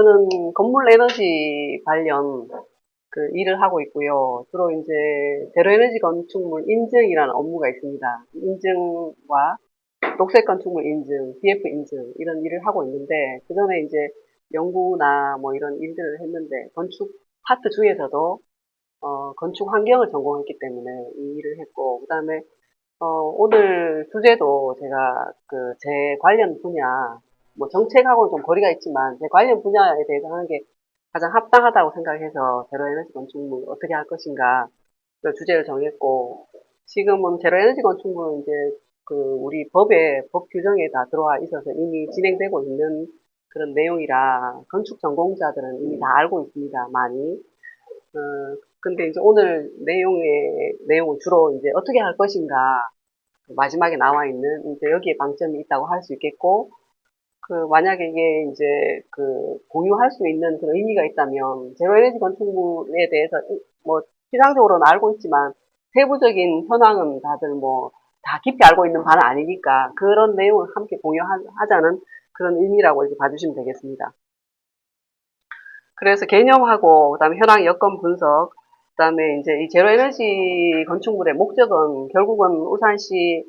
저는 건물 에너지 관련 그 일을 하고 있고요. 주로 이제 제로에너지 건축물 인증이라는 업무가 있습니다. 인증과 녹색 건축물 인증, BF 인증 이런 일을 하고 있는데 그 전에 이제 연구나 뭐 이런 일들을 했는데 건축 파트 중에서도 건축 환경을 전공했기 때문에 이 일을 했고 그다음에 오늘 주제도 제가 그 제 관련 분야, 뭐 정책하고는 좀 거리가 있지만 제 관련 분야에 대해서 하는 게 가장 합당하다고 생각해서 제로에너지 건축물 어떻게 할 것인가 그 주제를 정했고 지금은 제로에너지 건축물은 이제 그 우리 법 규정에 다 들어와 있어서 이미 진행되고 있는 그런 내용이라 건축 전공자들은 이미 다 알고 있습니다. 많이. 근데 이제 오늘 내용은 주로 이제 어떻게 할 것인가 마지막에 나와 있는 이제 여기에 방점이 있다고 할 수 있겠고 그 만약에 이게 이제 그 공유할 수 있는 그런 의미가 있다면 제로에너지 건축물에 대해서 뭐 피상적으로는 알고 있지만 세부적인 현황은 다들 뭐 다 깊이 알고 있는 바는 아니니까 그런 내용을 함께 공유하자는 그런 의미라고 이렇게 봐주시면 되겠습니다. 그래서 개념하고 그다음에 현황 여건 분석 그다음에 이제 이 제로에너지 건축물의 목적은 결국은 울산시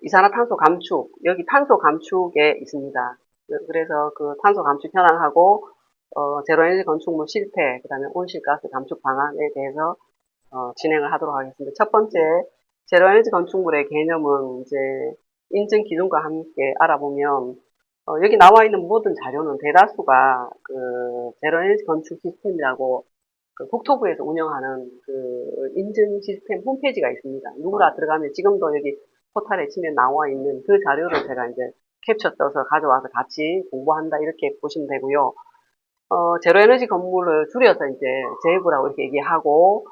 이산화탄소 감축 여기 탄소 감축에 있습니다. 그래서 그 탄소 감축 현황하고 제로에너지 건축물 실태 그다음에 온실가스 감축 방안에 대해서 진행을 하도록 하겠습니다. 첫 번째 제로에너지 건축물의 개념은 이제 인증 기준과 함께 알아보면 여기 나와 있는 모든 자료는 대다수가 그 제로에너지 건축 시스템이라고 그 국토부에서 운영하는 그 인증 시스템 홈페이지가 있습니다. 누구나 들어가면 지금도 여기 포털에 치면 나와 있는 그 자료를 제가 이제 캡처 떠서 가져와서 같이 공부한다 이렇게 보시면 되고요. 제로에너지 건물을 줄여서 이제 제부라고 이렇게 얘기하고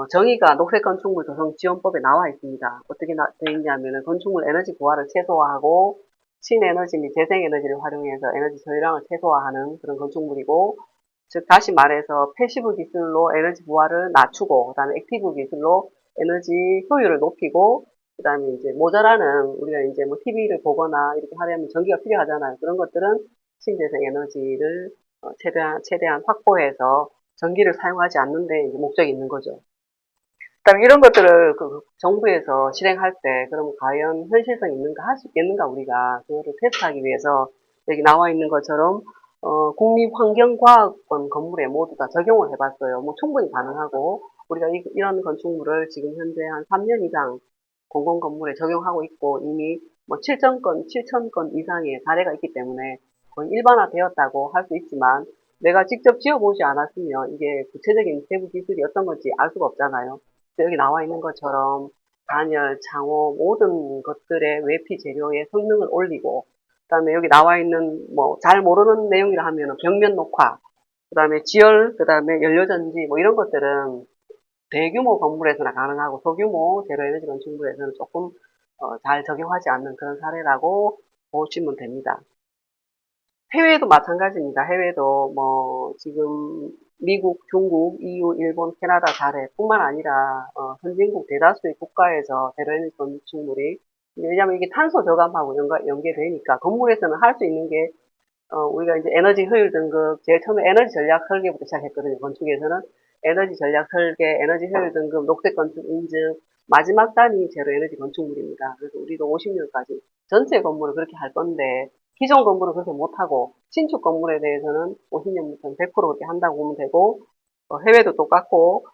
정의가 녹색 건축물 조성 지원법에 나와 있습니다. 어떻게 되어 있냐면은 건축물 에너지 부하를 최소화하고 신에너지 및 재생에너지를 활용해서 에너지 저희량을 최소화하는 그런 건축물이고 즉 다시 말해서 패시브 기술로 에너지 부하를 낮추고 그다음에 액티브 기술로 에너지 효율을 높이고 그다음에 이제 모자라는 우리가 이제 뭐 TV를 보거나 이렇게 하려면 전기가 필요하잖아요. 그런 것들은 신재생 에너지를 최대한 확보해서 전기를 사용하지 않는 데 이제 목적이 있는 거죠. 그다음에 이런 것들을 그 정부에서 실행할 때 그럼 과연 현실성 있는가 할 수 있겠는가 우리가 그거를 테스트하기 위해서 여기 나와 있는 것처럼 국립환경과학원 건물에 모두 다 적용을 해봤어요. 뭐 충분히 가능하고 우리가 이런 건축물을 지금 현재 한 3년 이상 공공건물에 적용하고 있고 이미 뭐 7천 건 이상의 사례가 있기 때문에 거의 일반화되었다고 할 수 있지만 내가 직접 지어보지 않았으면 이게 구체적인 세부 기술이 어떤 건지 알 수가 없잖아요. 여기 나와 있는 것처럼 단열, 창호 모든 것들의 외피 재료의 성능을 올리고 그다음에 여기 나와 있는 뭐 잘 모르는 내용이라 하면 벽면 녹화, 그다음에 지열, 그다음에 연료전지 뭐 이런 것들은 대규모 건물에서나 가능하고 소규모 제로에너지 건축물에서는 조금 잘 적용하지 않는 그런 사례라고 보시면 됩니다. 해외도 마찬가지입니다. 해외도 뭐 지금 미국, 중국, EU, 일본, 캐나다 사례 뿐만 아니라 선진국 대다수의 국가에서 제로에너지 건축물이 왜냐하면 이게 탄소 저감하고 연계되니까 건물에서는 할 수 있는 게 우리가 이제 에너지 효율 등급 제일 처음에 에너지 전략 설계부터 시작했거든요. 건축에서는 에너지 전략 설계, 에너지 효율 등급, 녹색 건축 인증 마지막 단위 제로 에너지 건축물입니다. 그래서 우리도 50년까지 전체 건물을 그렇게 할 건데 기존 건물은 그렇게 못하고 신축 건물에 대해서는 50년부터 100% 그렇게 한다고 보면 되고 해외도 똑같고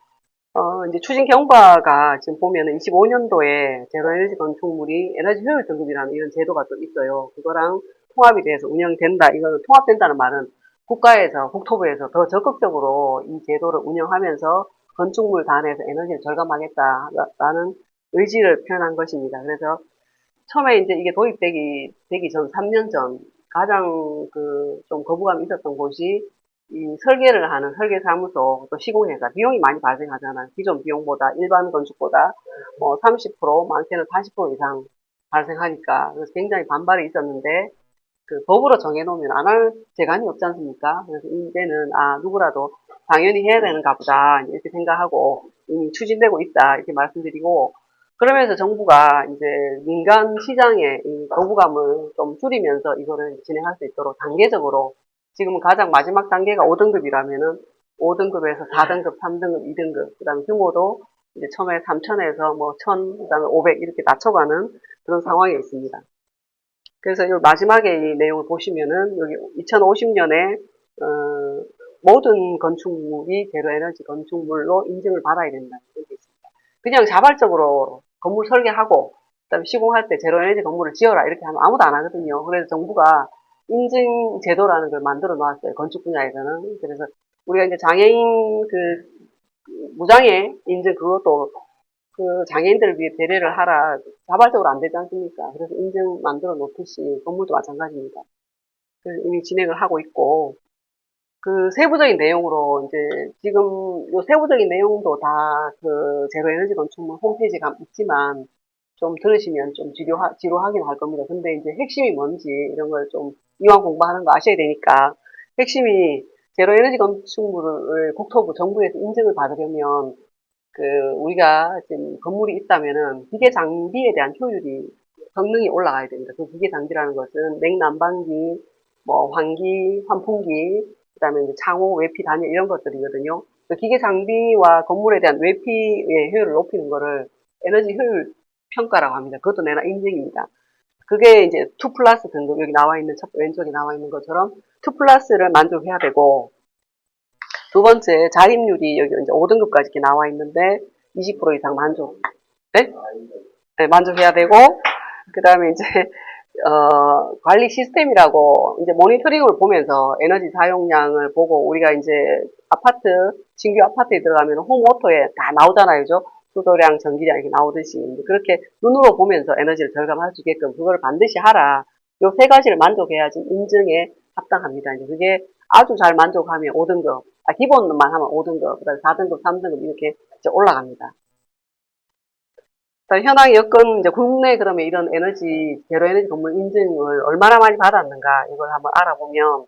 이제 추진 경과가 지금 보면은 25년도에 제로 에너지 건축물이 에너지 효율 등급이라는 이런 제도가 또 있어요. 그거랑 통합이 돼서 운영이 된다. 이거는 통합된다는 말은 국토부에서 더 적극적으로 이 제도를 운영하면서 건축물 단에서 에너지를 절감하겠다라는 의지를 표현한 것입니다. 그래서 처음에 이제 이게 되기 전 3년 전 가장 그 좀 거부감이 있었던 곳이 이 설계를 하는 설계사무소 또 시공회사 비용이 많이 발생하잖아요. 기존 비용보다 일반 건축보다 뭐 30% 많게는 40% 이상 발생하니까 그래서 굉장히 반발이 있었는데 그 법으로 정해놓으면 안 할 재간이 없지 않습니까? 그래서 이제는 누구라도 당연히 해야 되는가 보다 이렇게 생각하고 이미 추진되고 있다 이렇게 말씀드리고 그러면서 정부가 이제 민간 시장의 이 거부감을 좀 줄이면서 이거를 진행할 수 있도록 단계적으로 지금은 가장 마지막 단계가 5등급이라면은 5등급에서 4등급, 3등급, 2등급, 그 다음에 규모도 이제 처음에 3,000에서 뭐 1,000, 그 다음에 500 이렇게 낮춰가는 그런 상황에 있습니다. 그래서 이 마지막에 이 내용을 보시면은 여기 2050년에 모든 건축물이 제로에너지 건축물로 인증을 받아야 된다는 게 있습니다. 그냥 자발적으로 건물 설계하고 그다음에 시공할 때 제로에너지 건물을 지어라 이렇게 하면 아무도 안 하거든요. 그래서 정부가 인증 제도라는 걸 만들어 놨어요. 건축 분야에서는. 그래서 우리가 이제 장애인 무장애 인증 그것도 그 장애인들을 위해 배려를 하라. 자발적으로 안 되지 않습니까? 그래서 인증 만들어 놓듯이 건물도 마찬가지입니다. 그래서 이미 진행을 하고 있고, 그 세부적인 내용으로 이제 지금 요 세부적인 내용도 다 그 제로 에너지 건축물 홈페이지에 있지만 좀 들으시면 좀 지루하긴 할 겁니다. 근데 이제 핵심이 뭔지 이런 걸 좀 이왕 공부하는 거 아셔야 되니까 핵심이 제로 에너지 건축물을 국토부 정부에서 인증을 받으려면 그 우리가 지금 건물이 있다면은 기계 장비에 대한 효율이 성능이 올라가야 됩니다. 그 기계 장비라는 것은 냉난방기, 뭐 환기, 환풍기, 그다음에 이제 창호, 외피, 단열 이런 것들이거든요. 그 기계 장비와 건물에 대한 외피의 효율을 높이는 거를 에너지 효율 평가라고 합니다. 그것도 내나 인증입니다. 그게 이제 2 플러스 등급 여기 나와 있는 왼쪽에 나와 있는 것처럼 2 플러스를 만족해야 되고 두 번째, 자립률이 여기 이제 5등급까지 이렇게 나와 있는데 20% 이상 만족. 네? 네, 만족해야 되고 그 다음에 이제 관리 시스템이라고 이제 모니터링을 보면서 에너지 사용량을 보고 우리가 이제 아파트 신규 아파트에 들어가면 홈오토에 다 나오잖아요, 그죠? 수도량, 전기량 이렇게 나오듯이 그렇게 눈으로 보면서 에너지를 절감할 수 있게끔 그걸 반드시 하라. 요 세 가지를 만족해야지 인증에 합당합니다. 이제 그게 아주 잘 만족하면 5등급, 기본만 하면 5등급, 그다음에 4등급, 3등급 이렇게 이제 올라갑니다. 현황 여건 이제 국내 그러면 이런 제로 에너지 건물 인증을 얼마나 많이 받았는가 이걸 한번 알아보면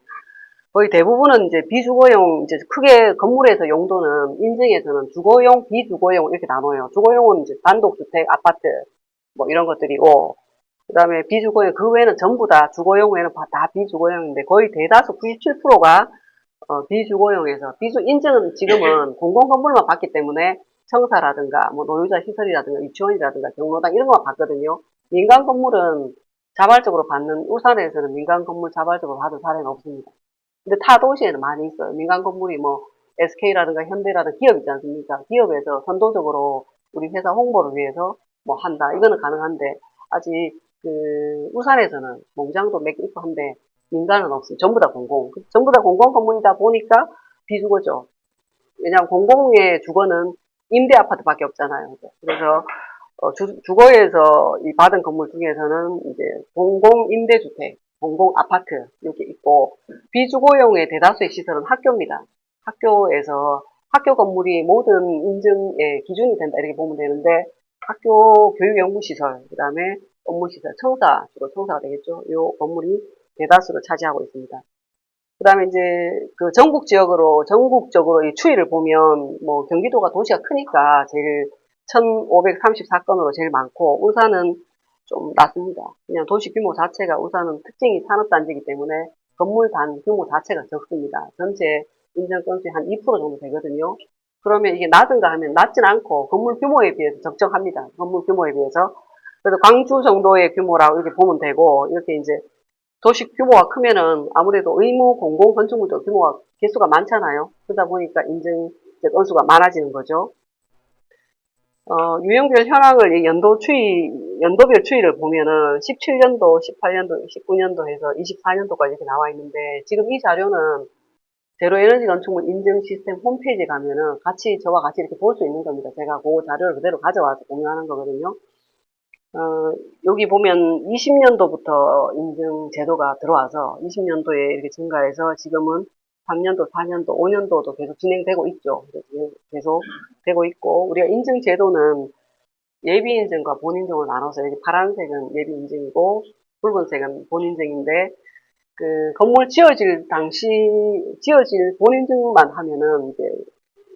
거의 대부분은 이제 비주거용 이제 크게 건물에서 용도는 인증에서는 주거용, 비주거용 이렇게 나눠요. 주거용은 이제 단독주택, 아파트 뭐 이런 것들이고 그다음에 비주거용 그 외에는 전부 다 주거용 외에는 다 비주거용인데 거의 대다수 97%가 비주거용에서 인증은 지금은 공공건물만 받기 때문에 청사라든가 뭐 노유자 시설이라든가 유치원이라든가 경로당 이런 것만 받거든요. 민간 건물은 자발적으로 받는 울산에서는 민간 건물 자발적으로 받은 사례는 없습니다. 근데 타 도시에는 많이 있어요. 민간 건물이 뭐 SK라든가 현대라든가 기업 있지 않습니까? 기업에서 선도적으로 우리 회사 홍보를 위해서 뭐 한다. 이거는 가능한데 아직 그 울산에서는 공장도 몇 개 있고 한데 민간은 없어요. 전부 다 공공. 전부 다 공공 건물이다 보니까 비주거죠. 왜냐하면 공공의 주거는 임대 아파트밖에 없잖아요. 그래서 주거에서 이 받은 건물 중에서는 이제 공공 임대주택, 공공 아파트 이렇게 있고 비주거용의 대다수의 시설은 학교입니다. 학교에서 학교 건물이 모든 인증의 기준이 된다 이렇게 보면 되는데 학교 교육연구시설, 그 다음에 업무시설, 주로 청사가 되겠죠. 이 건물이 대다수를 차지하고 있습니다. 그 다음에 이제 그 전국적으로 이 추이를 보면 뭐 경기도가 도시가 크니까 제일 1534건으로 제일 많고 울산은 좀 낮습니다. 그냥 도시 규모 자체가 울산은 특징이 산업단지이기 때문에 건물 단 규모 자체가 적습니다. 전체 인정 건수의 한 2% 정도 되거든요. 그러면 이게 낮은가 하면 낮진 않고 건물 규모에 비해서 적정합니다. 건물 규모에 비해서. 그래서 광주 정도의 규모라고 이렇게 보면 되고 이렇게 이제 도시 규모가 크면은 아무래도 의무 공공 건축물도 규모가 개수가 많잖아요. 그러다 보니까 인증 건수가 많아지는 거죠. 유형별 현황을 연도별 추이를 보면은 17년도, 18년도, 19년도 해서 24년도까지 이렇게 나와 있는데 지금 이 자료는 제로에너지 건축물 인증 시스템 홈페이지에 가면은 저와 같이 이렇게 볼 수 있는 겁니다. 제가 그 자료를 그대로 가져와서 공유하는 거거든요. 여기 보면 20년도부터 인증 제도가 들어와서 20년도에 이렇게 증가해서 지금은 3년도, 4년도, 5년도도 계속 진행되고 있죠. 계속 되고 있고, 우리가 인증 제도는 예비 인증과 본 인증을 나눠서 여기 파란색은 예비 인증이고, 붉은색은 본 인증인데, 그 건물 지어질 본 인증만 하면은 이제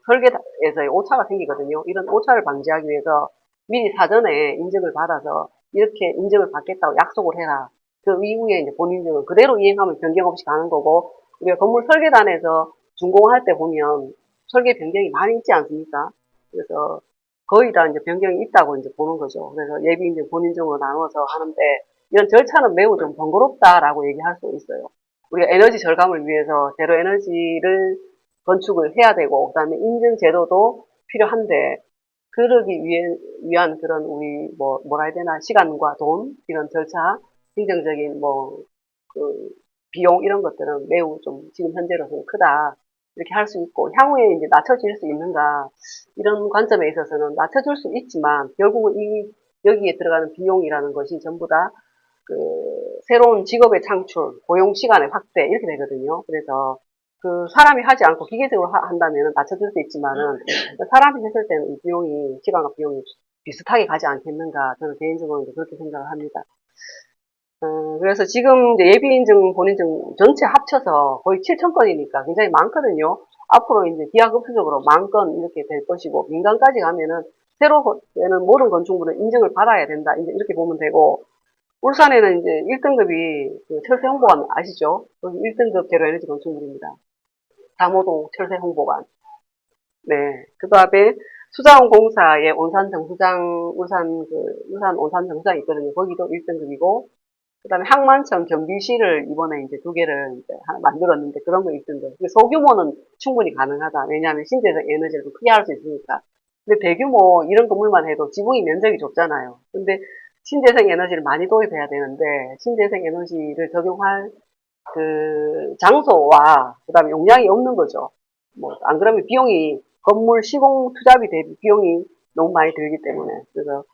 설계에서 오차가 생기거든요. 이런 오차를 방지하기 위해서 미리 사전에 인증을 받아서 이렇게 인증을 받겠다고 약속을 해라. 그 이후에 이제 본 인증은 그대로 이행하면 변경 없이 가는 거고 우리가 건물 설계단에서 준공할 때 보면 설계 변경이 많이 있지 않습니까? 그래서 거의 다 이제 변경이 있다고 이제 보는 거죠. 그래서 예비 인증, 본인증으로 나눠서 하는데 이런 절차는 매우 좀 번거롭다라고 얘기할 수 있어요. 우리가 에너지 절감을 위해서 제로 에너지를 건축을 해야 되고, 그다음에 인증 제도도 필요한데, 그러기 위한 그런 우리 뭐라 해야 되나, 시간과 돈, 이런 절차, 행정적인 그 비용 이런 것들은 매우 좀 지금 현재로서는 크다. 이렇게 할 수 있고, 향후에 이제 낮춰질 수 있는가, 이런 관점에 있어서는 낮춰줄 수 있지만, 결국은 여기에 들어가는 비용이라는 것이 전부 다 그 새로운 직업의 창출, 고용 시간의 확대 이렇게 되거든요. 그래서 그 사람이 하지 않고 기계적으로 한다면 낮춰줄 수 있지만은 사람이 했을 때는 이 비용이 시간과 비용이 비슷하게 가지 않겠는가 저는 개인적으로 그렇게 생각을 합니다. 그래서 지금 이제 예비인증, 본인증 전체 합쳐서 거의 7천 건이니까 굉장히 많거든요. 앞으로 이제 기하급수적으로 10,000건 이렇게 될 것이고 민간까지 가면은 새로 되는 모든 건축물은 인증을 받아야 된다. 이제 이렇게 보면 되고 울산에는 이제 1등급이 그 철새 홍보관 아시죠? 거기 1등급 제로에너지 건축물입니다. 다모동 철새 홍보관. 네. 그 다음에 수자원공사의 온산 정수장, 울산 온산 정수장이 있거든요. 거기도 1등급이고, 그 다음에 항만천 경비실을 이번에 이제 2개를 이제 하나 만들었는데 그런 거 1등급. 소규모는 충분히 가능하다. 왜냐하면 신재생 에너지를 좀 크게 할 수 있으니까. 근데 대규모 이런 건물만 해도 지붕이 면적이 좁잖아요. 근데 신재생 에너지를 많이 도입해야 되는데 신재생 에너지를 적용할 그 장소와 그다음에 용량이 없는 거죠. 안 그러면 비용이 건물 시공 투자비 대비 비용이 너무 많이 들기 때문에 그래서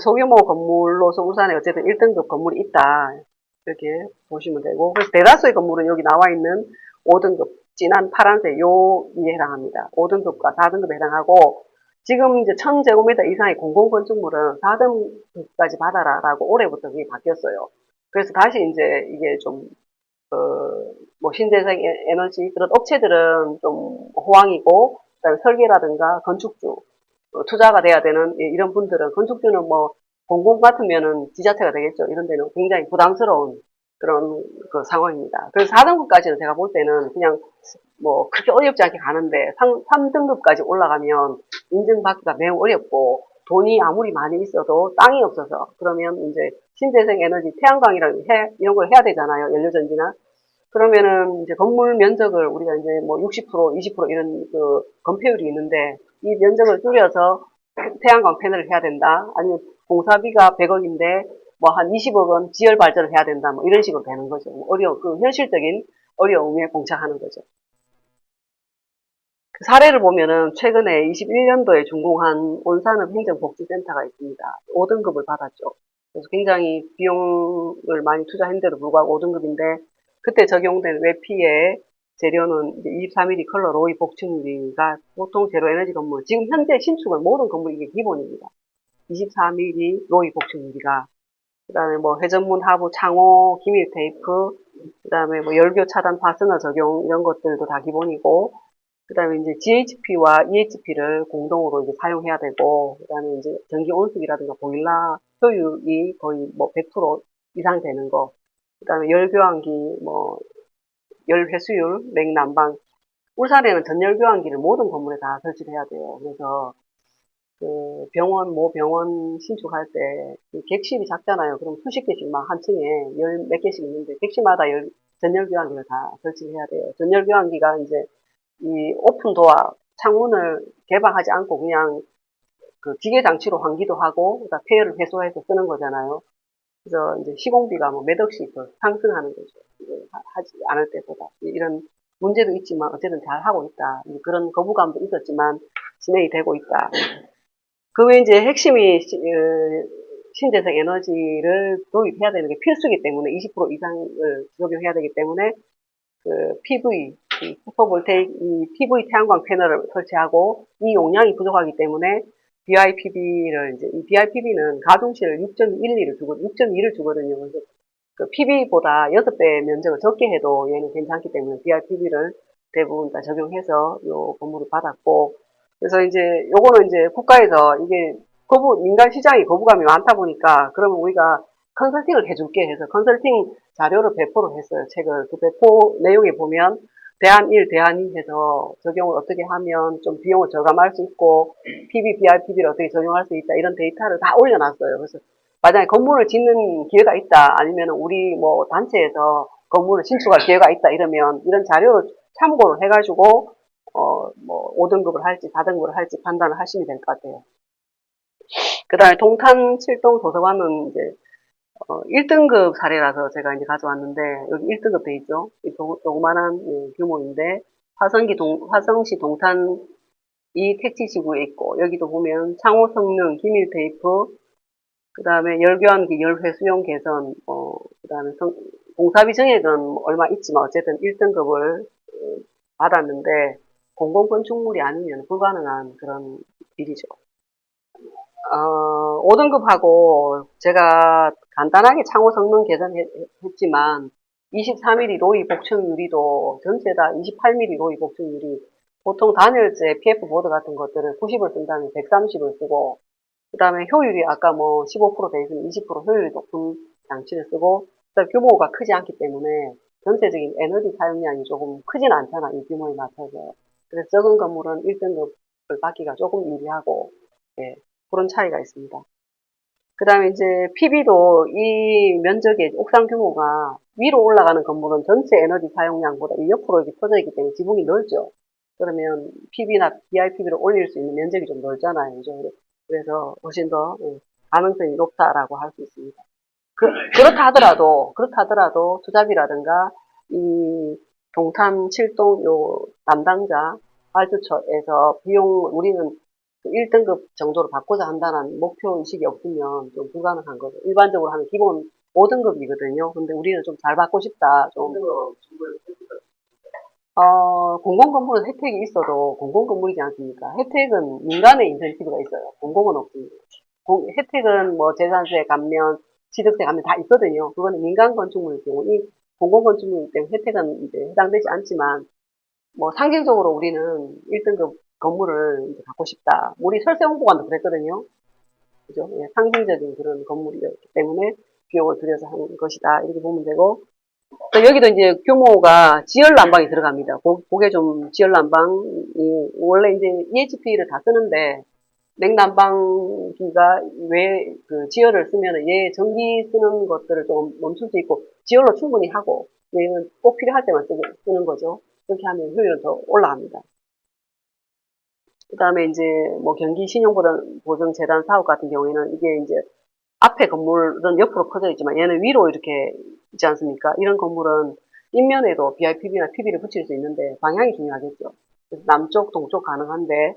소규모 건물로서 울산에 어쨌든 1등급 건물이 있다 이렇게 보시면 되고 그래서 대다수의 건물은 여기 나와 있는 5등급 진한 파란색 요에 해당합니다. 5등급과 4등급에 해당하고 지금 이제 1000제곱미터 이상의 공공건축물은 4등급까지 받아라라고 올해부터 그게 바뀌었어요. 그래서 다시 이제 이게 좀 신재생 에너지 그런 업체들은 좀 호황이고 그다음에 설계라든가 건축주 투자가 돼야 되는 이런 분들은 건축주는 공공 같으면은 지자체가 되겠죠. 이런 데는 굉장히 부담스러운 그런 그 상황입니다. 그래서 4등급까지는 제가 볼 때는 그냥 그렇게 어렵지 않게 가는데 3등급까지 올라가면 인증받기가 매우 어렵고 돈이 아무리 많이 있어도 땅이 없어서 그러면 이제 신재생 에너지 태양광이랑 이런 걸 해야 되잖아요. 연료전지나. 그러면은 이제 건물 면적을 우리가 이제 60%, 20% 이런 그 건폐율이 있는데 이 면적을 줄여서 태양광 패널을 해야 된다. 아니면 공사비가 100억인데 한 20억 원 지열 발전을 해야 된다. 이런 식으로 되는 거죠. 그 현실적인 어려움에 봉착하는 거죠. 그 사례를 보면은 최근에 21년도에 준공한 온산읍 행정복지센터가 있습니다. 5등급을 받았죠. 그래서 굉장히 비용을 많이 투자했는데도 불구하고 5등급인데 그때 적용된 외피의 재료는 24mm 컬러 로이 복층유리가 보통 제로 에너지 건물 지금 현재 신축은 모든 건물 이게 기본입니다. 24mm 로이 복층유리가 그다음에 회전문 하부 창호 기밀 테이프 그다음에 열교 차단 파스너 적용 이런 것들도 다 기본이고 그다음에 이제 GHP와 EHP를 공동으로 이제 사용해야 되고, 그다음에 이제 전기 온수기라든가 보일러 효율이 거의 100% 이상 되는 거, 그다음에 열 교환기, 열 회수율, 냉난방. 울산에는 전열 교환기를 모든 건물에 다 설치를 해야 돼요. 그래서 그 모 병원 신축할 때 객실이 작잖아요. 그럼 수십 개씩 막 한 층에 열 몇 개씩 있는데 객실마다 전열 교환기를 다 설치를 해야 돼요. 전열 교환기가 이제 이 오픈도어 창문을 개방하지 않고 그냥 그 기계 장치로 환기도 하고 그다음 폐열을 해소해서 쓰는 거잖아요. 그래서 이제 시공비가 몇 억씩 더 상승하는 거죠. 하지 않을 때보다 이런 문제도 있지만 어쨌든 잘 하고 있다. 그런 거부감도 있었지만 진행이 되고 있다. 그 외에 이제 핵심이 신재생 에너지를 도입해야 되는 게 필수기 때문에 20% 이상을 적용해야 되기 때문에 그 PV, 포토볼테이크, 이 PV 태양광 패널을 설치하고 이 용량이 부족하기 때문에 BIPB를 이 BIPB는 가동시를 6.2를 주거든요. 그래서 그 PB보다 6배 면적을 적게 해도 얘는 괜찮기 때문에 BIPB를 대부분 다 적용해서 요 건물을 받았고 그래서 이제 요거는 이제 국가에서 이게 민간 시장이 거부감이 많다 보니까 그러면 우리가 컨설팅을 해줄게 해서 컨설팅 자료를 배포를 했어요. 책을. 그 배포 내용에 보면 대안 1, 대안 2 해서 적용을 어떻게 하면 좀 비용을 절감할 수 있고 PB, BRPB를 어떻게 적용할 수 있다 이런 데이터를 다 올려놨어요. 그래서 만약에 건물을 짓는 기회가 있다 아니면 우리 뭐 단체에서 건물을 신축할 기회가 있다 이러면 이런 자료를 참고를 해가지고 뭐 5등급을 할지 4등급을 할지 판단을 하시면 될 것 같아요. 그 다음에 동탄 7동 도서관은 이제 1등급 사례라서 제가 이제 가져왔는데, 여기 1등급 돼 있죠? 조그만한 규모인데, 화성시 동탄 이 택지지구에 있고, 여기도 보면 창호 성능, 기밀 테이프, 그 다음에 열교환기, 열회 수용 개선, 그 다음에 공사비 정액은 뭐 얼마 있지만, 어쨌든 1등급을 받았는데, 공공건축물이 아니면 불가능한 그런 일이죠. 5등급하고 제가 간단하게 창호 성능 개선했지만 23mm 로이 복층 유리도 전체 다 28mm 로이 복층 유리 보통 단열재 PF 보드 같은 것들은 90을 쓴다면 130을 쓰고 그 다음에 효율이 아까 뭐 15%돼 있으면 20% 효율이 높은 장치를 쓰고 그다음 규모가 크지 않기 때문에 전체적인 에너지 사용량이 조금 크진 않잖아 이 규모에 맞춰서 그래서 적은 건물은 1등급을 받기가 조금 유리하고 예, 그런 차이가 있습니다. 그 다음에 이제 PB도 이 면적의 옥상 규모가 위로 올라가는 건물은 전체 에너지 사용량보다 옆으로 이렇게 퍼져 있기 때문에 지붕이 넓죠. 그러면 PB나 BIPB를 올릴 수 있는 면적이 좀 넓잖아요. 그죠? 그래서 훨씬 더 가능성이 높다라고 할 수 있습니다. 그렇다 하더라도 투잡이라든가 이 동탄 7동 요 담당자 발주처에서 비용 우리는 1등급 정도로 받고자 한다는 목표 의식이 없으면 좀 불가능한 거죠. 일반적으로 하는 기본 5등급이거든요. 근데 우리는 좀 잘 받고 싶다. 좀. 공공건물은 혜택이 있어도 공공건물이지 않습니까? 혜택은 민간의 인센티브가 있어요. 공공은 없습니다. 혜택은 뭐 재산세 감면, 취득세 감면 다 있거든요. 그거는 민간 건축물일 경우, 이 공공건축물이기 때문에 혜택은 이제 해당되지 않지만, 뭐 상징적으로 우리는 1등급 건물을 이제 갖고 싶다. 우리 설세 홍보관도 그랬거든요. 그죠? 예, 상징적인 그런 건물이었기 때문에 비용을 들여서 하는 것이다. 이렇게 보면 되고, 또 여기도 이제 규모가 지열 난방이 들어갑니다. 그게 좀 지열 난방이 원래 이제 EHP를 다 쓰는데 냉난방기가 왜 그 지열을 쓰면은 얘 전기 쓰는 것들을 좀 멈출 수 있고 지열로 충분히 하고 얘는 꼭 필요할 때만 쓰는 거죠. 그렇게 하면 효율은 더 올라갑니다. 그 다음에 이제 뭐 경기 신용보증재단 사업 같은 경우에는 이게 이제 앞에 건물은 옆으로 퍼져 있지만 얘는 위로 이렇게 있지 않습니까? 이런 건물은 인면에도 BIPB나 PB를 붙일 수 있는데 방향이 중요하겠죠. 그래서 남쪽, 동쪽 가능한데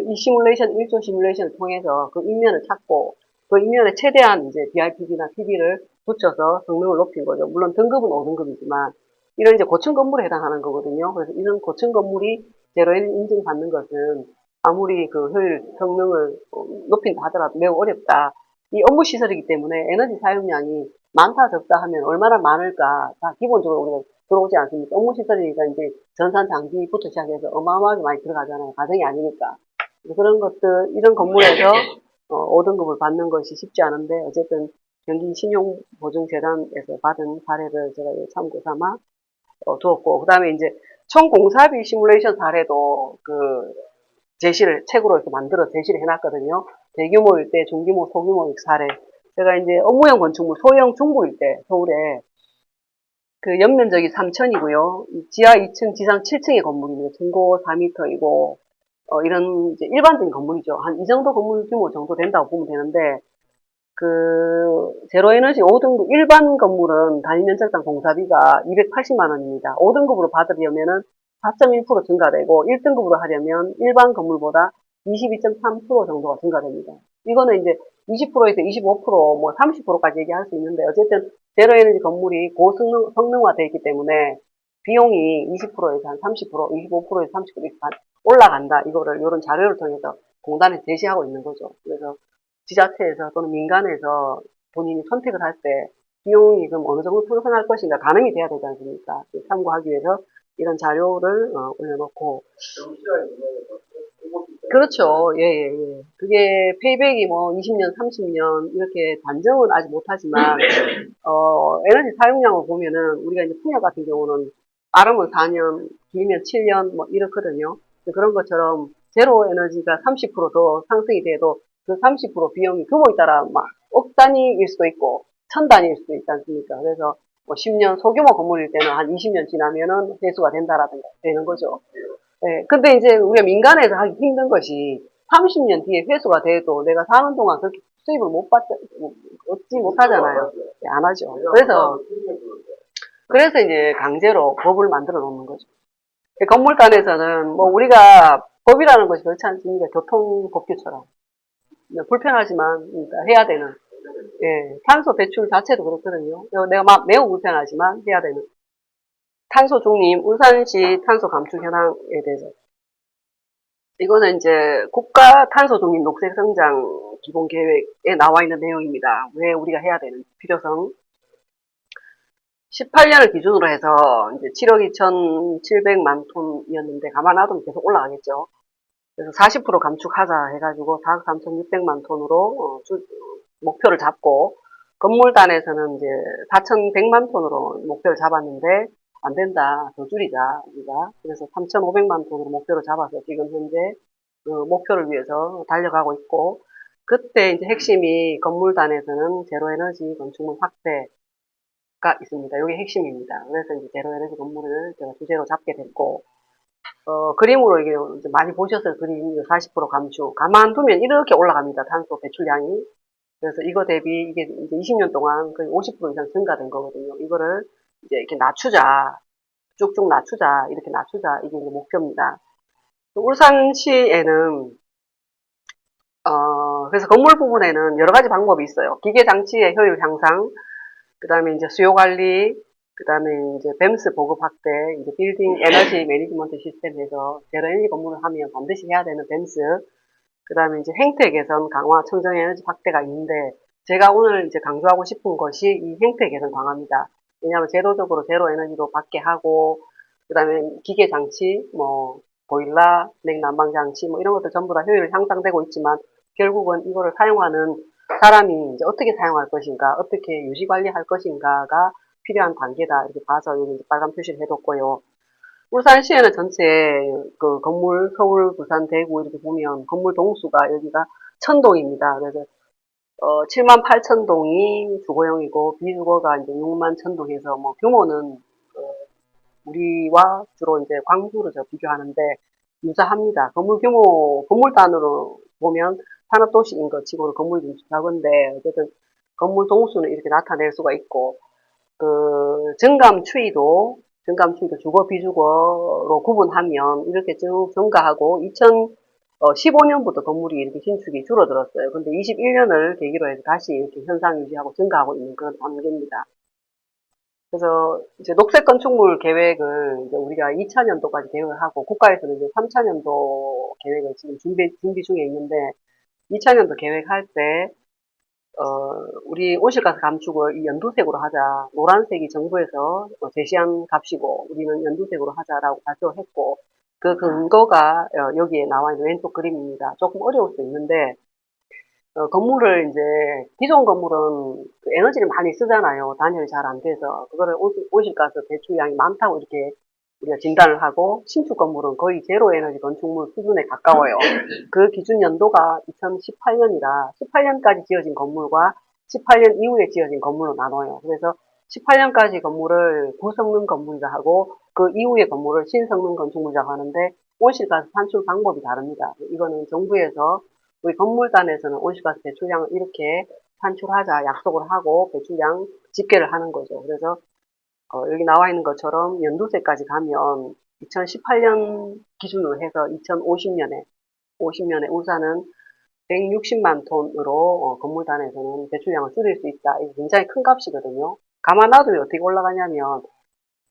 이 시뮬레이션, 1조 시뮬레이션을 통해서 그 인면을 찾고 그 인면에 최대한 이제 BIPB나 PB를 붙여서 성능을 높인 거죠. 물론 등급은 5등급이지만 이런 이제 고층 건물에 해당하는 거거든요. 그래서 이런 고층 건물이 제로에너지 인증받는 것은 아무리 그 효율, 성능을 높인다 하더라도 매우 어렵다. 이 업무 시설이기 때문에 에너지 사용량이 많다 적다 하면 얼마나 많을까 다 기본적으로 우리가 들어오지 않습니까? 업무 시설이니까 이제 전산 장비부터 시작해서 어마어마하게 많이 들어가잖아요. 가정이 아니니까. 그런 것들 이런 건물에서 5등급을 받는 것이 쉽지 않은데 어쨌든 경기신용보증재단에서 받은 사례를 제가 참고 삼아 두었고 그 다음에 이제 총공사비 시뮬레이션 사례도 책으로 이렇게 만들어 제시를 해놨거든요. 대규모일 때, 중규모, 소규모 사례. 제가 이제 업무용 건축물, 소형 중부일 때, 서울에 그 연면적이 3천이고요. 지하 2층, 지상 7층의 건물입니다. 중고 4m이고, 이런 이제 일반적인 건물이죠. 한 이 정도 건물 규모 정도 된다고 보면 되는데, 제로에너지 5등급, 일반 건물은 단위면적당 공사비가 280만 원입니다. 5등급으로 받으려면은 4.1% 증가되고 1등급으로 하려면 일반 건물보다 22.3% 정도가 증가됩니다. 이거는 이제 20%에서 25%, 뭐 30%까지 얘기할 수 있는데 어쨌든 제로에너지 건물이 고성능화되어 있기 때문에 비용이 20%에서 한 30%, 25%에서 30% 이렇게 올라간다. 이런 자료를 통해서 공단에 제시하고 있는 거죠. 그래서 지자체에서 또는 민간에서 본인이 선택을 할 때 비용이 그럼 어느 정도 상승할 것인가 가늠이 돼야 되지 않습니까? 참고하기 위해서 이런 자료를 올려놓고 그렇죠. 예, 예, 예. 그게 페이백이 뭐 20년, 30년 이렇게 단정은 아직 못하지만 에너지 사용량을 보면은 우리가 이제 풍력 같은 경우는 빠르면 4년, 길면 7년 뭐 이렇거든요. 그런 것처럼 제로 에너지가 30%더 상승이 돼도 그 30% 비용이 규모에 따라 막 억 단위일 수도 있고 천 단위일 수도 있지 않습니까? 그래서 뭐 10년 소규모 건물일 때는 한 20년 지나면은 회수가 된다라든가 되는 거죠. 예, 근데 이제 우리가 민간에서 하기 힘든 것이 30년 뒤에 회수가 돼도 내가 사는 동안 그렇게 수입을 못 받, 얻지 못하잖아요. 예, 안 하죠. 그래서 이제 강제로 법을 만들어 놓는 거죠. 건물단에서는 뭐 우리가 법이라는 것이 그렇지 않습니까? 교통법규처럼. 불편하지만 그러니까 해야 되는. 예, 탄소 배출 자체도 그렇거든요. 내가 막 매우 불편하지만 해야 되는. 탄소 중립, 울산시 탄소 감축 현황에 대해서. 이거는 이제 국가 탄소 중립 녹색 성장 기본 계획에 나와 있는 내용입니다. 왜 우리가 해야 되는 필요성. 18년을 기준으로 해서 이제 7억 2,700만 톤이었는데 가만 놔두면 계속 올라가겠죠. 그래서 40% 감축하자 해가지고 4억 3,600만 톤으로 목표를 잡고 건물단에서는 이제 4,100만 톤으로 목표를 잡았는데 안 된다. 더 줄이자 우리가. 그래서 3,500만 톤으로 목표를 잡아서 지금 현재 그 목표를 위해서 달려가고 있고 그때 이제 핵심이 건물단에서는 제로에너지 건축물 확대가 있습니다. 이게 핵심입니다. 그래서 이제 제로에너지 건물을 제가 주제로 잡게 됐고 그림으로 이게 이제 많이 보셨어요. 그림 40% 감축. 가만두면 이렇게 올라갑니다. 탄소 배출량이. 그래서 이거 대비 이게 이제 20년 동안 거의 50% 이상 증가된 거거든요. 이거를 이제 이렇게 낮추자. 쭉쭉 낮추자. 이렇게 낮추자. 이게 이제 목표입니다. 울산시에는 그래서 건물 부분에는 여러 가지 방법이 있어요. 기계 장치의 효율 향상, 그 다음에 이제 수요 관리, 그 다음에 이제 뱀스 보급 확대, 이제 빌딩 에너지 매니지먼트 시스템에서 제로 에너지 건물을 하면 반드시 해야 되는 뱀스, 그 다음에 이제 행태 개선 강화, 청정 에너지 확대가 있는데, 제가 오늘 이제 강조하고 싶은 것이 이 행태 개선 강화입니다. 왜냐하면 제도적으로 제로 에너지로 받게 하고, 그 다음에 기계 장치, 뭐, 보일러, 냉난방 장치, 뭐 이런 것들 전부 다 효율 향상되고 있지만, 결국은 이거를 사용하는 사람이 이제 어떻게 사용할 것인가, 어떻게 유지 관리할 것인가가 필요한 단계다. 이렇게 봐서 여기 이제 빨간 표시를 해뒀고요. 울산시에는 전체 그 건물 서울, 부산, 대구 이렇게 보면 건물 동수가 여기가 1,000동입니다. 그래서 7만 8천 동이 주거용이고 비주거가 이제 6만 1,000동 해서 뭐 규모는 우리와 주로 이제 광주를 저 비교하는데 유사합니다. 건물 규모 건물단으로 보면 산업도시인 것 치고는 건물이 좀 작은데 어쨌든 건물 동수는 이렇게 나타낼 수가 있고 그 증감 추이도 주거 비주거로 구분하면 이렇게 쭉 증가하고 2015년부터 건물이 이렇게 신축이 줄어들었어요. 근데 21년을 계기로 해서 다시 이렇게 현상 유지하고 증가하고 있는 그런 단계입니다. 그래서 이제 녹색 건축물 계획을 이제 우리가 2차년도까지 계획을 하고 국가에서는 이제 3차년도 계획을 지금 준비 중에 있는데 2차년도 계획할 때 우리 온실가스 감축을 이 연두색으로 하자. 노란색이 정부에서 제시한 값이고, 우리는 연두색으로 하자라고 발표를 했고, 그 근거가 여기에 나와 있는 왼쪽 그림입니다. 조금 어려울 수 있는데, 건물을 이제, 기존 건물은 그 에너지를 많이 쓰잖아요. 단열이 잘 안 돼서. 그거를 온실가스 배출량이 많다고 이렇게 우리가 진단을 하고, 신축 건물은 거의 제로 에너지 건축물 수준에 가까워요. 그 기준 연도가 2018년이라 18년까지 지어진 건물과 18년 이후에 지어진 건물로 나눠요. 그래서 18년까지 건물을 구성능 건물이라 하고 그 이후의 건물을 신성능 건축물이라고 하는데 온실가스 산출 방법이 다릅니다. 이거는 정부에서 우리 건물단에서는 온실가스 배출량을 이렇게 산출하자 약속을 하고 배출량 집계를 하는 거죠. 그래서 여기 나와 있는 것처럼 연두색까지 가면 2018년 기준으로 해서 2050년에 울산은 160만 톤으로 건물단에서는 배출량을 줄일 수 있다. 이게 굉장히 큰 값이거든요. 가만 놔두면 어떻게 올라가냐면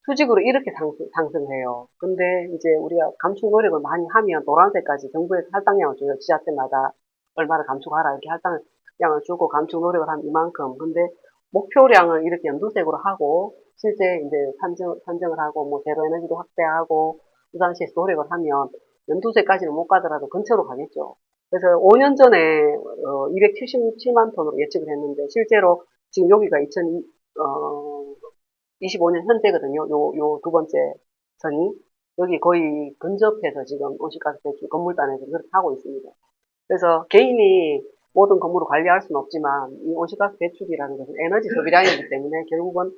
수직으로 이렇게 상승해요. 근데 이제 우리가 감축 노력을 많이 하면 노란색까지 정부에서 할당량을 줘요. 지자체마다 얼마를 감축하라 이렇게 할당량을 주고 감축 노력을 하면 이만큼. 근데 목표량을 이렇게 연두색으로 하고 실제 이제 산정을 하고 뭐 제로 에너지도 확대하고 우산시에서 노력을 하면 연두색까지는 못 가더라도 근처로 가겠죠. 그래서 5년 전에 277만 톤으로 예측을 했는데 실제로 지금 여기가 2025년 현재거든요. 요 두 번째 선이 여기 거의 근접해서 지금 온실가스 배출 건물단에서 그렇게 하고 있습니다. 그래서 개인이 모든 건물을 관리할 수는 없지만 이 온실가스 배출이라는 것은 에너지 소비량이기 때문에 결국은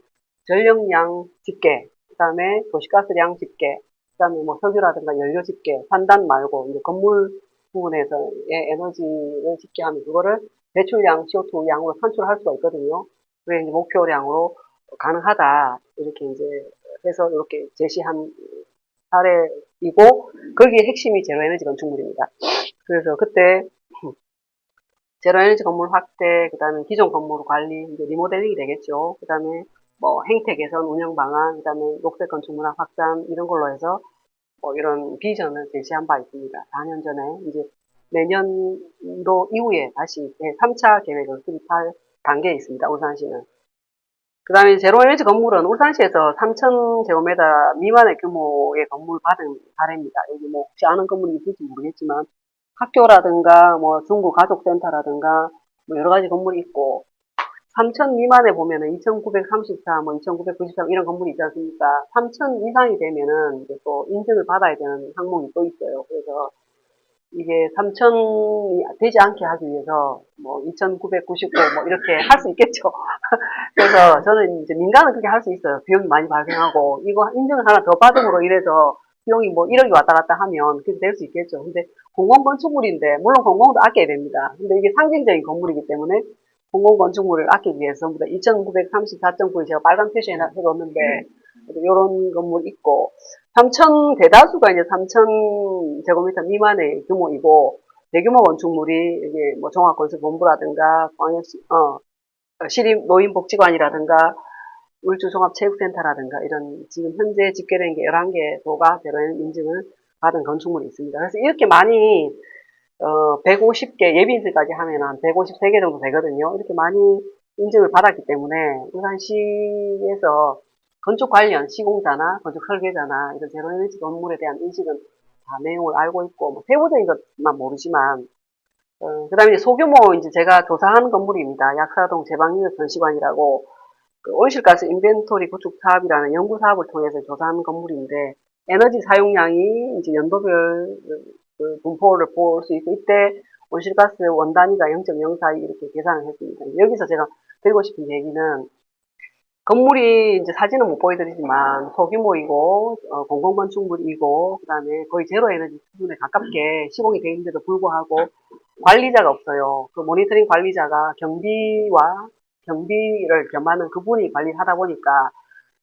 전력량 집계, 그다음에 도시가스량 집계, 그다음에 뭐 석유라든가 연료 집계, 산단 말고 이제 건물 부분에서의 에너지를 집계하면 그거를 배출량, CO2 양으로 산출할 수가 있거든요. 그게 이제 목표량으로 가능하다 이렇게 이제 해서 이렇게 제시한 사례이고 거기에 핵심이 제로에너지 건축물입니다. 그래서 그때 제로에너지 건물 확대, 그 다음에 기존 건물 관리, 이제 리모델링이 되겠죠. 그 다음에 뭐 행태 개선, 운영 방안, 그 다음에 녹색 건축 문화 확산 이런 걸로 해서 뭐 이런 비전을 제시한 바 있습니다. 4년 전에 이제 내년도 이후에 다시 3차 계획을 수립할 단계에 있습니다. 울산시는. 그 다음에 제로에너지 건물은 울산시에서 3,000제곱미터 미만의 규모의 건물 받은 사례입니다. 여기 뭐 혹시 아는 건물이 있을지 모르겠지만 학교라든가 뭐 중구 가족센터라든가 뭐 여러 가지 건물이 있고 3,000 미만에 보면은 2,934, 뭐 2,993 이런 건물이 있지 않습니까? 3,000 이상이 되면은 이제 또 인증을 받아야 되는 항목이 또 있어요. 그래서 이게 3,000이 되지 않게 하기 위해서 뭐 2,999 뭐 이렇게 할 수 있겠죠. 그래서 저는 이제 민간은 그렇게 할 수 있어요. 비용이 많이 발생하고 이거 인증을 하나 더 받음으로 인해서 비용이 뭐 1억이 왔다 갔다 하면 그렇게 될 수 있겠죠. 근데 공공건축물인데 물론 공공도 아껴야 됩니다. 근데 이게 상징적인 건물이기 때문에 공공건축물을 아끼기 위해서 전부 다 2,934.9에 제가 빨간 표시해 놨는데 이런 건물 있고 3,000 대다수가 이제 3,000제곱미터 미만의 규모이고 대규모 건축물이 이게 뭐 종합건설본부라든가 광역시 시립 노인복지관이라든가 울주종합체육센터라든가 이런 지금 현재 집계된 게 11개 도가 제로에너지 인증을 받은 건축물이 있습니다. 그래서 이렇게 많이 150개 예비인증까지 하면 한 153개 정도 되거든요. 이렇게 많이 인증을 받았기 때문에 울산시에서 건축 관련 시공자나 건축 설계자나 이런 제로에너지 건물에 대한 인식은 다 내용을 알고 있고 뭐 세부적인 것만 모르지만 그 다음에 소규모 이제 제가 조사하는 건물입니다. 약사동 제방유역 전시관이라고 그 온실가스 인벤토리 구축 사업이라는 연구 사업을 통해서 조사하는 건물인데 에너지 사용량이 이제 연도별 그 분포를 볼 수 있고 이때 온실가스 원단위가 0.04 이렇게 계산을 했습니다. 여기서 제가 드리고 싶은 얘기는 건물이 이제 사진은 못 보여드리지만 소규모이고 공공건축물이고 그다음에 거의 제로 에너지 수준에 가깝게 시공이 되어 있는데도 불구하고 관리자가 없어요. 그 모니터링 관리자가 경비를 겸하는 그분이 관리를 하다 보니까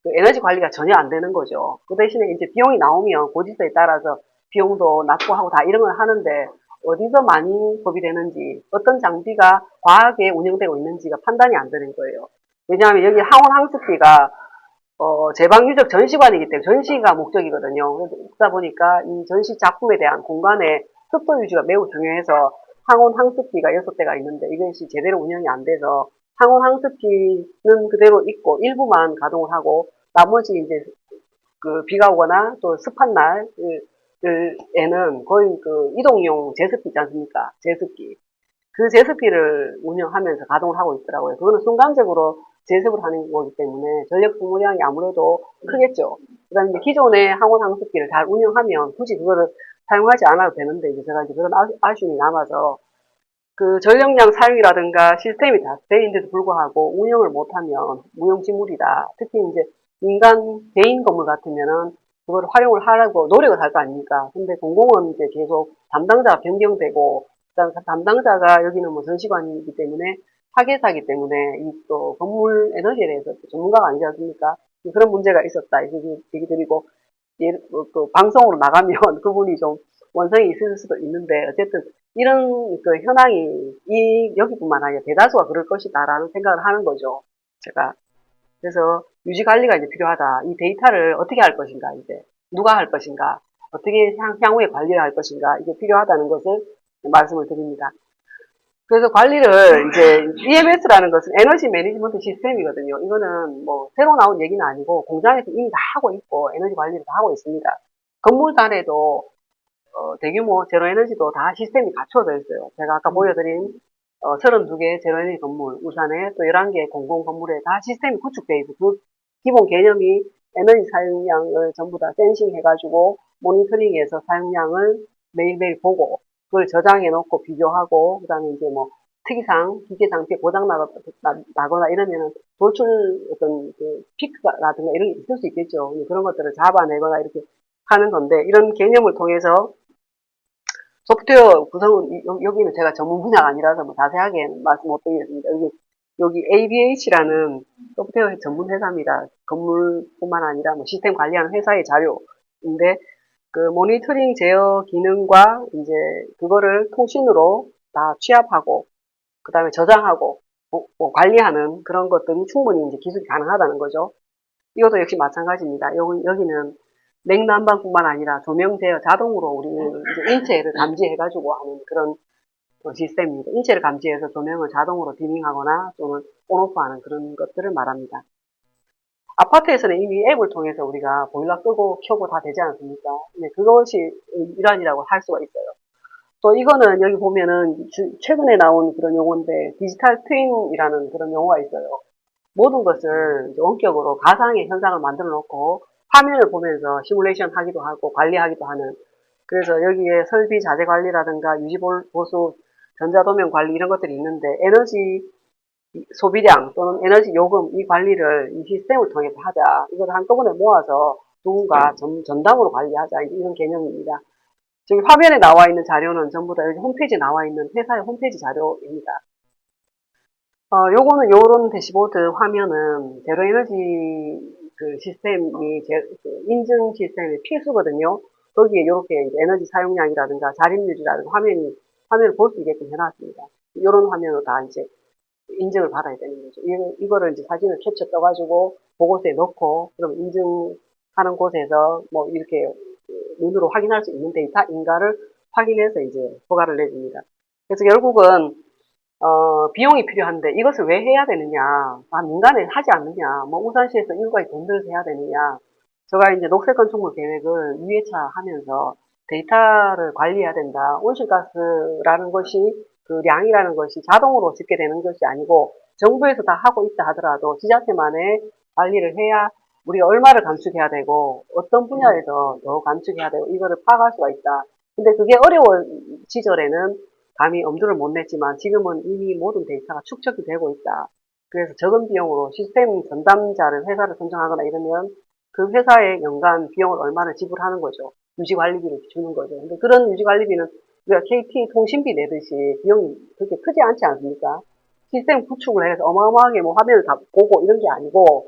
그 에너지 관리가 전혀 안 되는 거죠. 그 대신에 이제 비용이 나오면 고지서에 따라서 비용도 납부하고 다 이런 걸 하는데 어디서 많이 소비되는지 어떤 장비가 과하게 운영되고 있는지가 판단이 안 되는 거예요. 왜냐하면 여기 항원 항습기가 제방유적 전시관이기 때문에 전시가 목적이거든요. 그러다 보니까 이 전시 작품에 대한 공간의 습도 유지가 매우 중요해서 항온 항습기가 6대가 있는데 이것이 제대로 운영이 안 돼서 항온 항습기는 그대로 있고 일부만 가동을 하고 나머지 이제 그 비가 오거나 또 습한 날에는 거의 그 이동용 제습기 있지 않습니까? 제습기. 그 제습기를 운영하면서 가동을 하고 있더라고요. 그거는 순간적으로 제습을 하는 거기 때문에 전력 소모량이 아무래도 크겠죠. 그 다음에 기존의 항원 항습기를 잘 운영하면 굳이 그거를 사용하지 않아도 되는데 이제 제가 이제 그런 아쉬움이 남아서 그 전력량 사용이라든가 시스템이 다 돼 있는데도 불구하고 운영을 못하면 무용지물이다. 특히 이제 민간 개인 건물 같으면은 그걸 활용을 하라고 노력을 할 거 아닙니까? 근데 공공은 이제 계속 담당자가 변경되고 그다음에 담당자가 여기는 뭐 전시관이기 때문에 파괴사기 때문에 이 또 건물 에너지에 대해서 전문가가 아니지 않습니까? 그런 문제가 있었다. 이렇게 얘기 드리고 그 방송으로 나가면 그분이 좀 원성이 있을 수도 있는데 어쨌든 이런 그 현황이 여기뿐만 아니라 대다수가 그럴 것이다라는 생각을 하는 거죠. 제가 그래서 유지 관리가 이제 필요하다. 이 데이터를 어떻게 할 것인가 이제 누가 할 것인가 어떻게 향후에 관리를 할 것인가 이게 필요하다는 것을 말씀을 드립니다. 그래서 관리를 이제 EMS라는 것은 에너지 매니지먼트 시스템이거든요. 이거는 뭐 새로 나온 얘기는 아니고 공장에서 이미 다 하고 있고 에너지 관리를 다 하고 있습니다. 건물 단에도 대규모 제로에너지도 다 시스템이 갖춰져 있어요. 제가 아까 보여드린 32개 제로에너지 건물, 울산에 또 11개 공공 건물에 다 시스템이 구축되어 있어요. 그 기본 개념이 에너지 사용량을 전부 다 센싱 해가지고 모니터링해서 사용량을 매일매일 보고 그걸 저장해 놓고 비교하고 그다음에 이제 뭐 특이사항, 기계 장비에 고장 나거나 이러면은 돌출 어떤 그 피크라든가 이런 게 있을 수 있겠죠. 그런 것들을 잡아내거나 이렇게 하는 건데 이런 개념을 통해서 소프트웨어 구성은 여기는 제가 전문 분야가 아니라서 뭐 자세하게 말씀 못 드리겠습니다. 여기 ABH라는 소프트웨어 전문 회사입니다. 건물뿐만 아니라 뭐 시스템 관리하는 회사의 자료인데 그 모니터링 제어 기능과 이제 그거를 통신으로 다 취합하고 그 다음에 저장하고 뭐 관리하는 그런 것들이 충분히 이제 기술이 가능하다는 거죠. 이것도 역시 마찬가지입니다. 여기는 냉난방뿐만 아니라 조명 제어 자동으로 우리는 이제 인체를 감지해가지고 하는 그런 시스템입니다. 인체를 감지해서 조명을 자동으로 디밍하거나 또는 온오프하는 그런 것들을 말합니다. 아파트에서는 이미 앱을 통해서 우리가 보일러 끄고 켜고 다 되지 않습니까? 네, 그것이 일환이라고 할 수가 있어요. 또 이거는 여기 보면은 최근에 나온 그런 용어인데 디지털 트윈이라는 그런 용어가 있어요. 모든 것을 원격으로 가상의 현상을 만들어 놓고 화면을 보면서 시뮬레이션 하기도 하고 관리하기도 하는 그래서 여기에 설비 자재 관리라든가 유지 보수 전자도면 관리 이런 것들이 있는데 에너지 소비량 또는 에너지 요금 이 관리를 이 시스템을 통해서 하자. 이걸 한꺼번에 모아서 누군가 전담으로 관리하자. 이런 개념입니다. 지금 화면에 나와 있는 자료는 전부 다 여기 홈페이지에 나와 있는 회사의 홈페이지 자료입니다. 요거는 요런 대시보드 화면은 제로에너지 그 시스템이 그 인증 시스템의 필수거든요. 거기에 이렇게 에너지 사용량이라든가 자립률이라든가 화면을 볼 수 있게끔 해놨습니다. 요런 화면으로 다 이제 인증을 받아야 되는 거죠. 이거를 이제 사진을 캡처 떠가지고 보고서에 넣고, 그럼 인증하는 곳에서 뭐 이렇게 눈으로 확인할 수 있는 데이터인가를 확인해서 이제 허가를 내줍니다. 그래서 결국은, 비용이 필요한데 이것을 왜 해야 되느냐. 민간에 하지 않느냐. 뭐 울산시에서 일괄 돈 들여서 해야 되느냐. 제가 이제 녹색 건축물 계획을 2회차 하면서 데이터를 관리해야 된다. 온실가스라는 것이 그 량이라는 것이 자동으로 집계 되는 것이 아니고 정부에서 다 하고 있다 하더라도 지자체만의 관리를 해야 우리가 얼마를 감축해야 되고 어떤 분야에서 더 감축해야 되고 이거를 파악할 수가 있다. 근데 그게 어려운 시절에는 감히 엄두를 못 냈지만 지금은 이미 모든 데이터가 축적이 되고 있다. 그래서 적은 비용으로 시스템 전담자를 회사를 선정하거나 이러면 그 회사의 연간 비용을 얼마나 지불하는 거죠. 유지관리비를 주는 거죠. 근데 그런 유지관리비는 우리가 KT 통신비 내듯이 비용이 그렇게 크지 않지 않습니까? 시스템 구축을 해서 어마어마하게 뭐 화면을 다 보고 이런 게 아니고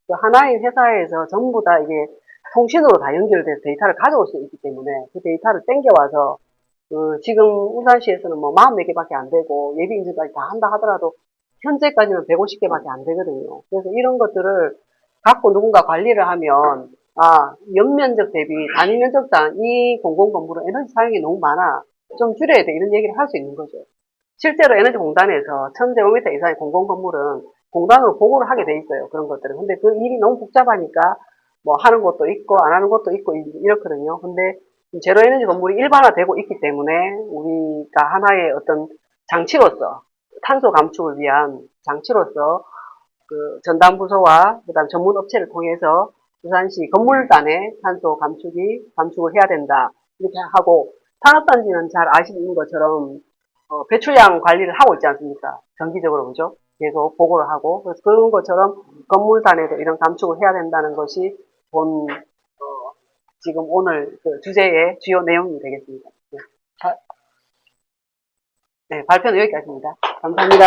그 하나의 회사에서 전부 다 이게 통신으로 다 연결돼서 데이터를 가져올 수 있기 때문에 그 데이터를 땡겨와서 지금 울산시에서는 뭐 44개밖에 안 되고 예비 인증까지 다 한다 하더라도 현재까지는 150개밖에 안 되거든요. 그래서 이런 것들을 갖고 누군가 관리를 하면 연면적 대비 단위 면적당 이 공공건물은 에너지 사용이 너무 많아. 좀 줄여야 돼. 이런 얘기를 할 수 있는 거죠. 실제로 에너지공단에서 1000제곱미터 이상의 공공건물은 공단으로 보고를 하게 돼 있어요. 그런 것들은. 근데 그 일이 너무 복잡하니까 뭐 하는 것도 있고 안 하는 것도 있고 이렇거든요. 근데 제로에너지 건물이 일반화되고 있기 때문에 우리가 하나의 어떤 장치로서 탄소 감축을 위한 장치로서 그 전담부서와 그다음 전문 업체를 통해서 부산시 건물단의 탄소 감축을 해야 된다. 이렇게 하고 산업단지는 잘 아시는 것처럼 배출량 관리를 하고 있지 않습니까? 정기적으로 그죠? 계속 보고를 하고 그래서 그런 것처럼 건물단에도 이런 감축을 해야 된다는 것이 본 지금 오늘 그 주제의 주요 내용이 되겠습니다. 네, 발표는 여기까지입니다. 감사합니다.